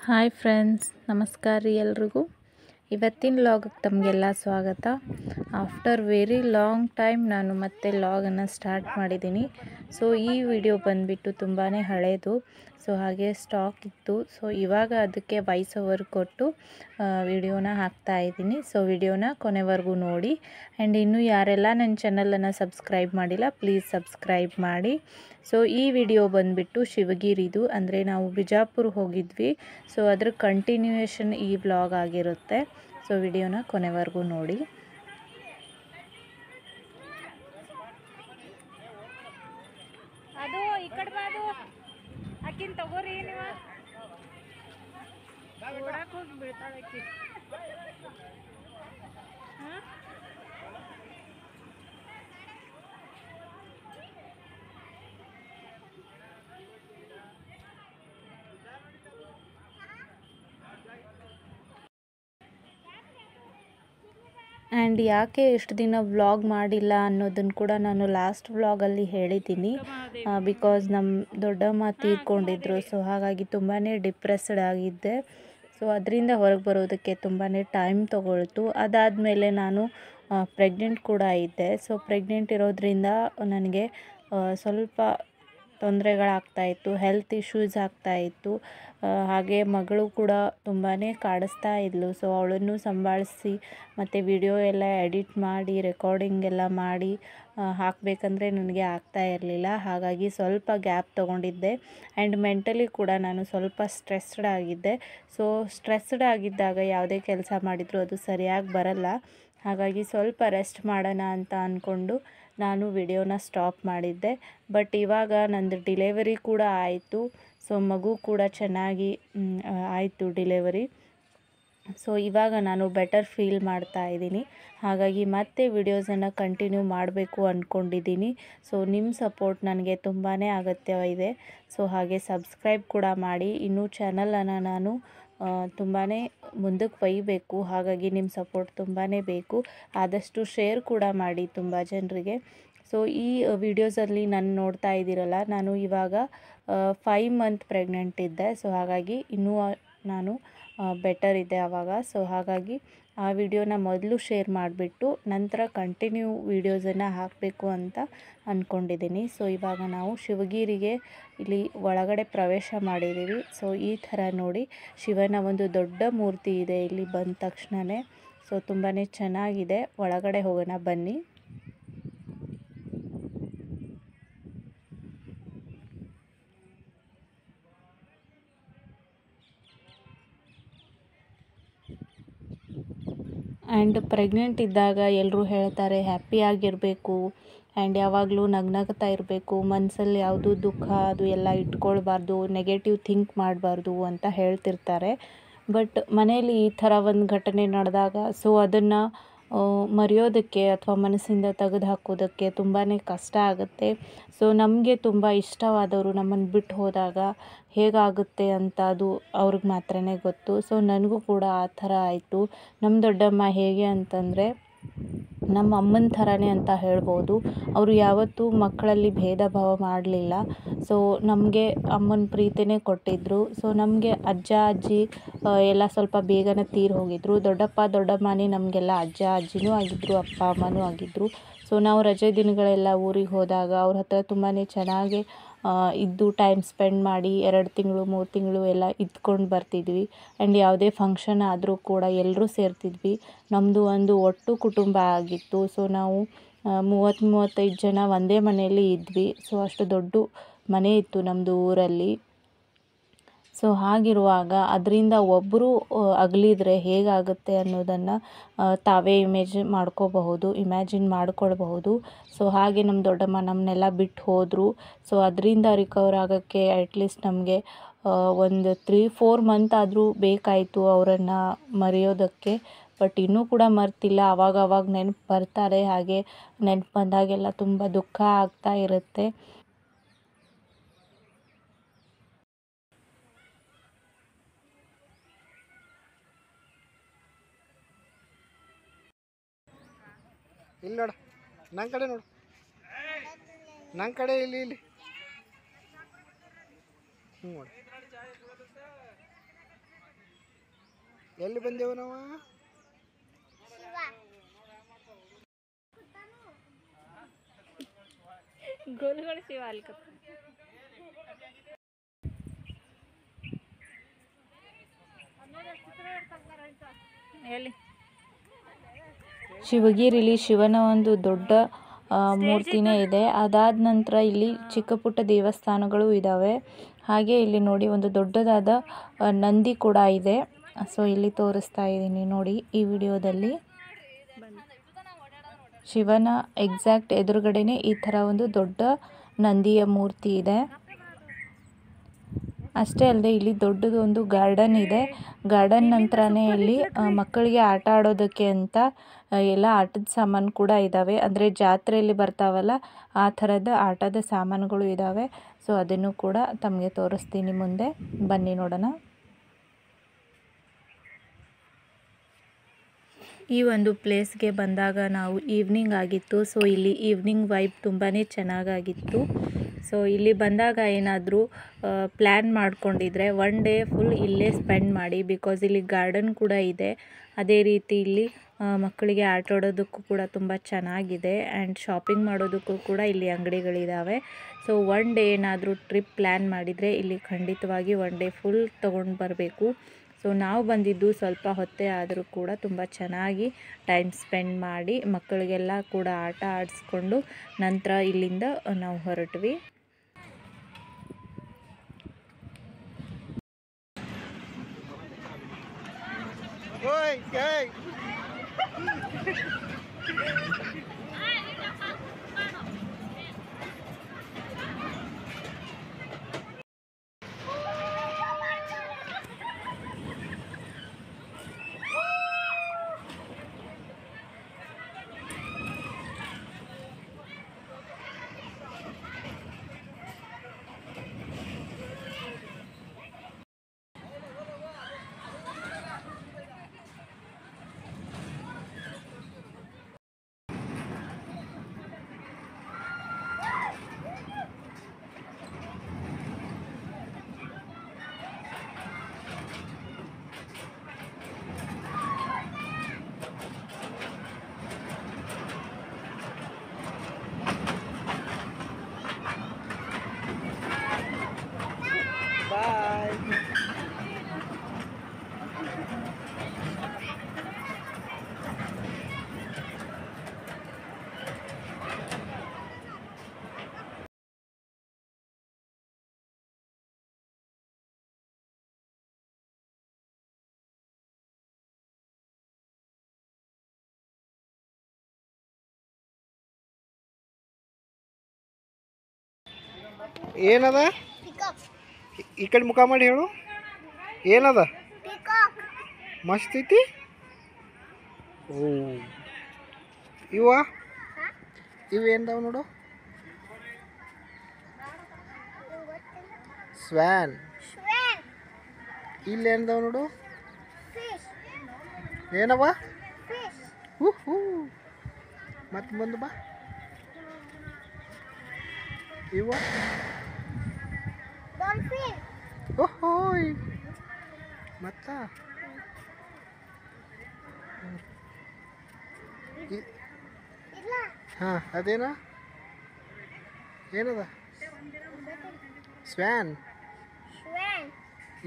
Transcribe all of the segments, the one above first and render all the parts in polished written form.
Hi friends, ನಮಸ್ಕಾರ ರೀ ಎಲ್ರಿಗೂ. ಇವತ್ತಿನ ಲಾಗಿಗೆ ತಮಗೆಲ್ಲ ಸ್ವಾಗತ. ಆಫ್ಟರ್ ವೆರಿ ಲಾಂಗ್ ಟೈಮ್ ನಾನು ಮತ್ತೆ ಲಾಗನ್ನು ಸ್ಟಾರ್ಟ್ ಮಾಡಿದ್ದೀನಿ. ಸೊ ಈ ವಿಡಿಯೋ ಬಂದುಬಿಟ್ಟು ತುಂಬಾ ಹಳೇದು. ಸೊ ಹಾಗೆ ಸ್ಟಾಕ್ ಇತ್ತು. ಸೊ ಇವಾಗ ಅದಕ್ಕೆ ವಾಯ್ಸ್ ಓವರ್ ಕೊಟ್ಟು ವಿಡಿಯೋನ ಹಾಕ್ತಾ ಇದ್ದೀನಿ. ಸೊ ವಿಡಿಯೋನ ಕೊನೆವರೆಗೂ ನೋಡಿ. ಆ್ಯಂಡ್ ಇನ್ನೂ ಯಾರೆಲ್ಲ ನನ್ನ ಚಾನಲನ್ನು ಸಬ್ಸ್ಕ್ರೈಬ್ ಮಾಡಿಲ್ಲ, ಪ್ಲೀಸ್ ಸಬ್ಸ್ಕ್ರೈಬ್ ಮಾಡಿ. ಸೊ ಈ ವಿಡಿಯೋ ಬಂದುಬಿಟ್ಟು ಶಿವಗಿರಿದು, ಅಂದರೆ ನಾವು ಬಿಜಾಪುರ ಹೋಗಿದ್ವಿ. ಸೊ ಅದ್ರ ಕಂಟಿನ್ಯೂಯೇಷನ್ ಈ ವ್ಲಾಗ್ ಆಗಿರುತ್ತೆ. ಸೊ ವಿಡಿಯೋನ ಕೊನೆವರೆಗೂ ನೋಡಿ. ಅದು ಈ ಕಡೆ ಬಾದು ಆಕಿನ್ ತಗೋರಿ ನೀವು ಓಡಾಕ್ ಹೋಗಿ ಬೀಳ್ತಾಳೆ ಆಕಿ. ಆ್ಯಂಡ್ ಯಾಕೆ ಇಷ್ಟು ದಿನ ವ್ಲಾಗ್ ಮಾಡಿಲ್ಲ ಅನ್ನೋದನ್ನು ಕೂಡ ನಾನು ಲಾಸ್ಟ್ ವ್ಲಾಗಲ್ಲಿ ಹೇಳಿದ್ದೀನಿ. ಬಿಕಾಸ್ ನಮ್ಮ ದೊಡ್ಡಮ್ಮ ತೀರ್ಕೊಂಡಿದ್ರು. ಸೊ ಹಾಗಾಗಿ ತುಂಬಾ ಡಿಪ್ರೆಸ್ಡ್ ಆಗಿದ್ದೆ. ಸೊ ಅದರಿಂದ ಹೊರಗೆ ಬರೋದಕ್ಕೆ ತುಂಬಾ ಟೈಮ್ ತೊಗೊಳ್ತು. ಅದಾದಮೇಲೆ ನಾನು ಪ್ರೆಗ್ನೆಂಟ್ ಕೂಡ ಇದ್ದೆ. ಸೊ ಪ್ರೆಗ್ನೆಂಟ್ ಇರೋದ್ರಿಂದ ನನಗೆ ಸ್ವಲ್ಪ ತೊಂದರೆಗಳಾಗ್ತಾಯಿತ್ತು, ಹೆಲ್ತ್ ಇಶ್ಯೂಸ್ ಆಗ್ತಾಯಿತ್ತು. ಹಾಗೆ ಮಗಳು ಕೂಡ ತುಂಬಾ ಕಾಡಿಸ್ತಾ ಇದ್ಲು. ಸೊ ಅವಳನ್ನು ಸಂಭಾಳಿಸಿ ಮತ್ತು ವಿಡಿಯೋ ಎಲ್ಲ ಎಡಿಟ್ ಮಾಡಿ ರೆಕಾರ್ಡಿಂಗ್ ಎಲ್ಲ ಮಾಡಿ ಹಾಕಬೇಕಂದ್ರೆ ನನಗೆ ಆಗ್ತಾ ಇರಲಿಲ್ಲ. ಹಾಗಾಗಿ ಸ್ವಲ್ಪ ಗ್ಯಾಪ್ ತೊಗೊಂಡಿದ್ದೆ. ಆ್ಯಂಡ್ ಮೆಂಟಲಿ ಕೂಡ ನಾನು ಸ್ವಲ್ಪ ಸ್ಟ್ರೆಸ್ಡ್ ಆಗಿದ್ದೆ. ಸೊ ಸ್ಟ್ರೆಸ್ಡ್ ಆಗಿದ್ದಾಗ ಯಾವುದೇ ಕೆಲಸ ಮಾಡಿದರೂ ಅದು ಸರಿಯಾಗಿ ಬರಲ್ಲ. ಹಾಗಾಗಿ ಸ್ವಲ್ಪ ರೆಸ್ಟ್ ಮಾಡೋಣ ಅಂತ ಅಂದ್ಕೊಂಡು ನಾನು ವಿಡಿಯೋನ ಸ್ಟಾಪ್ ಮಾಡಿದ್ದೆ. ಬಟ್ ಇವಾಗ ನಂದು ಡಿಲೆವರಿ ಕೂಡ ಆಯಿತು. ಸೊ ಮಗು ಕೂಡ ಚೆನ್ನಾಗಿ ಆಯಿತು ಡಿಲೆವರಿ. ಸೊ ಇವಾಗ ನಾನು ಬೆಟರ್ ಫೀಲ್ ಮಾಡ್ತಾ ಇದ್ದೀನಿ. ಹಾಗಾಗಿ ಮತ್ತೆ ವಿಡಿಯೋಸನ್ನು ಕಂಟಿನ್ಯೂ ಮಾಡಬೇಕು ಅಂದ್ಕೊಂಡಿದ್ದೀನಿ. ಸೊ ನಿಮ್ಮ ಸಪೋರ್ಟ್ ನನಗೆ ತುಂಬಾ ಅಗತ್ಯವಿದೆ. ಸೊ ಹಾಗೆ ಸಬ್ಸ್ಕ್ರೈಬ್ ಕೂಡ ಮಾಡಿ. ಇನ್ನೂ ಚಾನಲನ್ನು ನಾನು ತುಂಬಾ ಮುಂದಕ್ಕೆ ಒಯ್ಯಬೇಕು. ಹಾಗಾಗಿ ನಿಮ್ಮ ಸಪೋರ್ಟ್ ತುಂಬಾ ಬೇಕು. ಆದಷ್ಟು ಶೇರ್ ಕೂಡ ಮಾಡಿ ತುಂಬ ಜನರಿಗೆ. ಸೊ ಈ ವಿಡಿಯೋಸಲ್ಲಿ ನಾನು ನೋಡ್ತಾ ಇದ್ದೀರಲ್ಲ, ನಾನು ಇವಾಗ 5 ಮಂತ್ ಪ್ರೆಗ್ನೆಂಟ್ ಇದ್ದೆ. ಸೊ ಹಾಗಾಗಿ ಇನ್ನೂ ನಾನು ಬೆಟರ್ ಇದೆ ಆವಾಗ. ಸೊ ಹಾಗಾಗಿ ಆ ವಿಡಿಯೋನ ಮೊದಲು ಶೇರ್ ಮಾಡಿಬಿಟ್ಟು ನಂತರ ಕಂಟಿನ್ಯೂ ವಿಡಿಯೋಸನ್ನು ಹಾಕಬೇಕು ಅಂತ ಅಂದ್ಕೊಂಡಿದ್ದೀನಿ. ಸೊ ಇವಾಗ ನಾವು ಶಿವಗಿರಿಗೆ ಇಲ್ಲಿ ಒಳಗಡೆ ಪ್ರವೇಶ ಮಾಡಿದ್ದೀವಿ. ಸೊ ಈ ಥರ ನೋಡಿ, ಶಿವನ ಒಂದು ದೊಡ್ಡ ಮೂರ್ತಿ ಇದೆ ಇಲ್ಲಿ ಬಂದ ತಕ್ಷಣವೇ. ಸೊ ತುಂಬಾ ಚೆನ್ನಾಗಿದೆ. ಒಳಗಡೆ ಹೋಗೋಣ ಬನ್ನಿ. ಆ್ಯಂಡ್ ಪ್ರೆಗ್ನೆಂಟ್ ಇದ್ದಾಗ ಎಲ್ಲರೂ ಹೇಳ್ತಾರೆ ಹ್ಯಾಪಿಯಾಗಿರಬೇಕು ಆ್ಯಂಡ್ ಯಾವಾಗಲೂ ನಗ್ನಗ್ತಾ ಇರಬೇಕು, ಮನಸ್ಸಲ್ಲಿ ಯಾವುದು ದುಃಖ ಅದು ಎಲ್ಲ ಇಟ್ಕೊಳ್ಬಾರ್ದು, ನೆಗೆಟಿವ್ ಥಿಂಕ್ ಮಾಡಬಾರ್ದು ಅಂತ ಹೇಳ್ತಿರ್ತಾರೆ. ಬಟ್ ಮನೆಯಲ್ಲಿ ಈ ಥರ ಒಂದು ಘಟನೆ ನಡೆದಾಗ ಸೊ ಅದನ್ನು ಮರೆಯೋದಕ್ಕೆ ಅಥವಾ ಮನಸ್ಸಿಂದ ತೆಗೆದು ಹಾಕೋದಕ್ಕೆ ತುಂಬಾ ಕಷ್ಟ ಆಗುತ್ತೆ. ಸೊ ನಮಗೆ ತುಂಬ ಇಷ್ಟವಾದವರು ನಮ್ಮನ್ನು ಬಿಟ್ಟು ಹೋದಾಗ ಹೇಗಾಗುತ್ತೆ ಅಂತ ಅದು ಅವ್ರಿಗೆ ಮಾತ್ರನೇ ಗೊತ್ತು. ಸೊ ನನಗೂ ಕೂಡ ಆ ಥರ ಆಯಿತು. ನಮ್ಮ ದೊಡ್ಡಮ್ಮ ಹೇಗೆ ಅಂತಂದರೆ ನಮ್ಮ ಅಮ್ಮನ ಥರನೇ ಅಂತ ಹೇಳ್ಬೋದು. ಅವರು ಯಾವತ್ತೂ ಮಕ್ಕಳಲ್ಲಿ ಭೇದ ಭಾವ ಮಾಡಲಿಲ್ಲ. ಸೊ ನಮಗೆ ಅಮ್ಮನ ಪ್ರೀತಿನೇ ಕೊಟ್ಟಿದ್ದರು. ಸೊ ನಮಗೆ ಅಜ್ಜ ಅಜ್ಜಿ ಎಲ್ಲ ಸ್ವಲ್ಪ ಬೇಗನೆ ತೀರಿ ಹೋಗಿದ್ದರು. ದೊಡ್ಡಪ್ಪ ದೊಡ್ಡಮ್ಮನೇ ನಮಗೆಲ್ಲ ಅಜ್ಜ ಅಜ್ಜಿನೂ ಆಗಿದ್ದರು, ಅಪ್ಪ ಅಮ್ಮನೂ ಆಗಿದ್ದರು. ಸೊ ನಾವು ರಜೆ ದಿನಗಳೆಲ್ಲ ಊರಿಗೆ ಹೋದಾಗ ಅವ್ರ ಹತ್ರ ತುಂಬಾ ಚೆನ್ನಾಗಿ ಇದ್ದು ಟೈಮ್ ಸ್ಪೆಂಡ್ ಮಾಡಿ 2 ತಿಂಗಳು 3 ತಿಂಗಳು ಎಲ್ಲ ಇದ್ಕೊಂಡು ಬರ್ತಿದ್ವಿ. ಆ್ಯಂಡ್ ಯಾವುದೇ ಫಂಕ್ಷನ್ ಆದರೂ ಕೂಡ ಎಲ್ಲರೂ ಸೇರ್ತಿದ್ವಿ. ನಮ್ಮದು ಒಂದು ಒಟ್ಟು ಕುಟುಂಬ ಆಗಿತ್ತು. ಸೊ ನಾವು 30-35 ಜನ ಒಂದೇ ಮನೆಯಲ್ಲಿ ಇದ್ವಿ. ಸೊ ಅಷ್ಟು ದೊಡ್ಡ ಮನೆ ಇತ್ತು ನಮ್ಮದು ಊರಲ್ಲಿ. ಸೊ ಹಾಗಿರುವಾಗ ಅದರಿಂದ ಒಬ್ಬರು ಅಗಲಿದ್ರೆ ಹೇಗಾಗುತ್ತೆ ಅನ್ನೋದನ್ನು ತಾವೇ ಇಮ್ಯಾಜಿನ್ ಮಾಡ್ಕೊಳ್ಬಹುದು. ಸೊ ಹಾಗೆ ನಮ್ಮ ದೊಡ್ಡಮ್ಮ ನಮ್ಮನ್ನೆಲ್ಲ ಬಿಟ್ಟು ಹೋದರು. ಸೊ ಅದರಿಂದ ರಿಕವರ್ ಆಗೋಕ್ಕೆ ಅಟ್ಲೀಸ್ಟ್ ನಮಗೆ ಒಂದು 3-4 ಮಂತ್ ಆದರೂ ಬೇಕಾಯಿತು ಅವರನ್ನು ಮರೆಯೋದಕ್ಕೆ. ಬಟ್ ಇನ್ನೂ ಕೂಡ ಮರ್ತಿಲ್ಲ. ಆವಾಗ ನೆನಪು ಬರ್ತಾರೆ. ಹಾಗೆ ನೆನಪು ಬಂದಾಗೆಲ್ಲ ತುಂಬ ದುಃಖ ಆಗ್ತಾ ಇರುತ್ತೆ. ಇಲ್ಲಿ ನೋಡು, ನನ್ನ ಕಡೆ ನೋಡು, ನನ್ನ ಕಡೆ ಇಲ್ಲಿ ಹ್ಞೂ ನೋಡಿ. ಎಲ್ಲಿ ಬಂದೇವು ನಾವು? ಗೋಲ್ಗಳು ಶಿವ ಅಲ್ಕತ್ತ ಎಲ್ಲಿ ಶಿವಗಿರಿಲಿ ಶಿವನ ಒಂದು ದೊಡ್ಡ ಮೂರ್ತಿನೇ ಇದೆ. ಅದಾದ ನಂತರ ಇಲ್ಲಿ ಚಿಕ್ಕ ಪುಟ್ಟ ದೇವಸ್ಥಾನಗಳು ಇದ್ದಾವೆ. ಹಾಗೆ ಇಲ್ಲಿ ನೋಡಿ ಒಂದು ದೊಡ್ಡದಾದ ನಂದಿ ಕೂಡ ಇದೆ. ಸೊ ಇಲ್ಲಿ ತೋರಿಸ್ತಾ ಇದ್ದೀನಿ ನೋಡಿ ಈ ವಿಡಿಯೋದಲ್ಲಿ. ಶಿವನ ಎಕ್ಸಾಕ್ಟ್ ಎದುರುಗಡೆನೆ ಈ ಥರ ಒಂದು ದೊಡ್ಡ ನಂದಿಯ ಮೂರ್ತಿ ಇದೆ. ಅಷ್ಟೇ ಅಲ್ಲದೆ ಇಲ್ಲಿ ದೊಡ್ಡದು ಒಂದು ಗಾರ್ಡನ್ ಇದೆ. ಗಾರ್ಡನ್ ನಂತರನೇ ಇಲ್ಲಿ ಮಕ್ಕಳಿಗೆ ಆಟ ಆಡೋದಕ್ಕೆ ಅಂತ ಎಲ್ಲ ಆಟದ ಸಾಮಾನು ಕೂಡ ಇದ್ದಾವೆ. ಅಂದರೆ ಜಾತ್ರೆಯಲ್ಲಿ ಬರ್ತಾವಲ್ಲ ಆ ಥರದ ಆಟದ ಸಾಮಾನುಗಳು ಇದ್ದಾವೆ. ಸೊ ಅದನ್ನು ಕೂಡ ತಮಗೆ ತೋರಿಸ್ತೀನಿ ಮುಂದೆ, ಬನ್ನಿ ನೋಡೋಣ. ಈ ಒಂದು ಪ್ಲೇಸ್ಗೆ ಬಂದಾಗ ನಾವು ಈವ್ನಿಂಗ್ ಆಗಿತ್ತು. ಸೊ ಇಲ್ಲಿ ಈವ್ನಿಂಗ್ ವೈಬ್ ತುಂಬಾ ಚೆನ್ನಾಗಾಗಿತ್ತು. ಸೊ ಇಲ್ಲಿ ಬಂದಾಗ ಏನಾದರೂ ಪ್ಲ್ಯಾನ್ ಮಾಡ್ಕೊಂಡಿದ್ರೆ ಒನ್ ಡೇ ಫುಲ್ ಇಲ್ಲೇ ಸ್ಪೆಂಡ್ ಮಾಡಿ. ಬಿಕಾಸ್ ಇಲ್ಲಿ ಗಾರ್ಡನ್ ಕೂಡ ಇದೆ. ಅದೇ ರೀತಿ ಇಲ್ಲಿ ಮಕ್ಕಳಿಗೆ ಆಟ ಆಡೋದಕ್ಕೂ ಕೂಡ ತುಂಬ ಚೆನ್ನಾಗಿದೆ. ಆ್ಯಂಡ್ ಶಾಪಿಂಗ್ ಮಾಡೋದಕ್ಕೂ ಕೂಡ ಇಲ್ಲಿ ಅಂಗಡಿಗಳಿದ್ದಾವೆ. ಸೊ ಒನ್ ಡೇ ಏನಾದರೂ ಟ್ರಿಪ್ ಪ್ಲ್ಯಾನ್ ಮಾಡಿದರೆ ಇಲ್ಲಿ ಖಂಡಿತವಾಗಿ ಒನ್ ಡೇ ಫುಲ್ ತೊಗೊಂಡು ಬರಬೇಕು. ಸೊ ನಾವು ಬಂದಿದ್ದು ಸ್ವಲ್ಪ ಹೊತ್ತೇ ಆದರೂ ಕೂಡ ತುಂಬ ಚೆನ್ನಾಗಿ ಟೈಮ್ ಸ್ಪೆಂಡ್ ಮಾಡಿ ಮಕ್ಕಳಿಗೆಲ್ಲ ಕೂಡ ಆಟ ಆಡಿಸ್ಕೊಂಡು ನಂತರ ಇಲ್ಲಿಂದ ನಾವು ಹೊರಟ್ವಿ. ಏನದ? ಈ ಕಡೆ ಮುಖ ಮಾಡಿ ಹೇಳು. ಏನದ? ಮಸ್ತ್ ಐತಿ. ಓ ಇವ ಇವೇನದಾವ ನೋಡು. ಸ್ವ್ಯಾನ್. ಇಲ್ಲಿ ಏನದಾವ ನೋಡು. ಏನವ? ಹೂ ಮತ್ತೆ ಬಂದು ಬಾ. ಇವ ಓಹೋಯ್ ಮತ್ತ ಹಾಂ ಅದೇನ ಏನದ? ಸ್ವ್ಯಾನ್.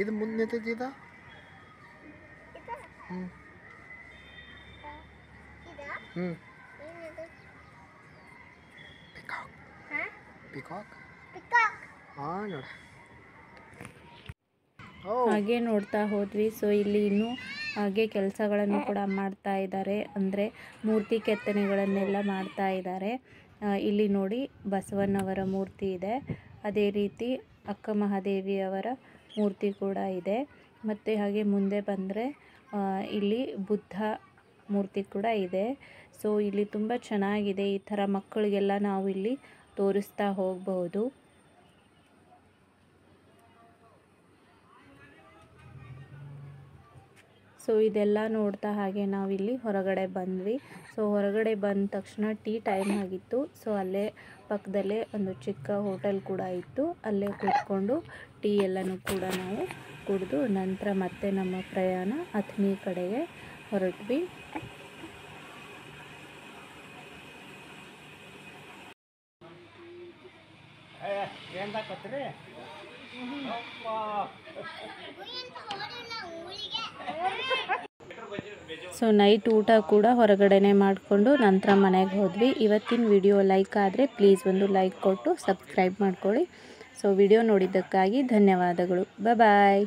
ಇದು ಮುಂದೆ ನಿಂತೈತಿ ಇದ. ಪಿಕಾಕ್. ಹಾಂ ನೋಡ. ಹಾಗೆ ನೋಡ್ತಾ ಹೋದ್ವಿ. ಸೊ ಇಲ್ಲಿ ಇನ್ನೂ ಹಾಗೆ ಕೆಲಸಗಳನ್ನು ಕೂಡ ಮಾಡ್ತಾ ಇದ್ದಾರೆ. ಅಂದರೆ ಮೂರ್ತಿ ಕೆತ್ತನೆಗಳನ್ನೆಲ್ಲ ಮಾಡ್ತಾ ಇದ್ದಾರೆ. ಇಲ್ಲಿ ನೋಡಿ ಬಸವಣ್ಣವರ ಮೂರ್ತಿ ಇದೆ. ಅದೇ ರೀತಿ ಅಕ್ಕ ಮಹಾದೇವಿಯವರ ಮೂರ್ತಿ ಕೂಡ ಇದೆ. ಮತ್ತು ಹಾಗೆ ಮುಂದೆ ಬಂದರೆ ಇಲ್ಲಿ ಬುದ್ಧ ಮೂರ್ತಿ ಕೂಡ ಇದೆ. ಸೊ ಇಲ್ಲಿ ತುಂಬ ಚೆನ್ನಾಗಿದೆ. ಈ ಥರ ಮಕ್ಕಳಿಗೆಲ್ಲ ನಾವು ಇಲ್ಲಿ ತೋರಿಸ್ತಾ ಹೋಗಬಹುದು. ಸೊ ಇದೆಲ್ಲ ನೋಡ್ತಾ ಹಾಗೆ ನಾವಿಲ್ಲಿ ಹೊರಗಡೆ ಬಂದ್ವಿ. ಸೊ ಹೊರಗಡೆ ಬಂದ ತಕ್ಷಣ ಟೀ ಟೈಮ್ ಆಗಿತ್ತು. ಸೊ ಅಲ್ಲೇ ಪಕ್ಕದಲ್ಲೇ ಒಂದು ಚಿಕ್ಕ ಹೋಟೆಲ್ ಕೂಡ ಇತ್ತು. ಅಲ್ಲೇ ಕೂತ್ಕೊಂಡು ಟೀ ಎಲ್ಲನೂ ಕೂಡ ನಾವು ಕುಡಿದು ನಂತರ ಮತ್ತೆ ನಮ್ಮ ಪ್ರಯಾಣ ಅಥಣಿ ಕಡೆಗೆ ಹೊರಟ್ವಿ. ಸೊ ನೈಟ್ ಊಟ ಕೂಡ ಹೊರಗಡೆನೆ ಮಾಡಿಕೊಂಡು ನಂತರ ಮನೆಗೆ ಹೋದ್ವಿ. ಇವತ್ತಿನ ವಿಡಿಯೋ ಲೈಕ್ ಆದರೆ ಪ್ಲೀಸ್ ಒಂದು ಲೈಕ್ ಕೊಟ್ಟು ಸಬ್ಸ್ಕ್ರೈಬ್ ಮಾಡ್ಕೊಳ್ಳಿ. ಸೊ ವಿಡಿಯೋ ನೋಡಿದ್ದಕ್ಕಾಗಿ ಧನ್ಯವಾದಗಳು. ಬಾಯ್.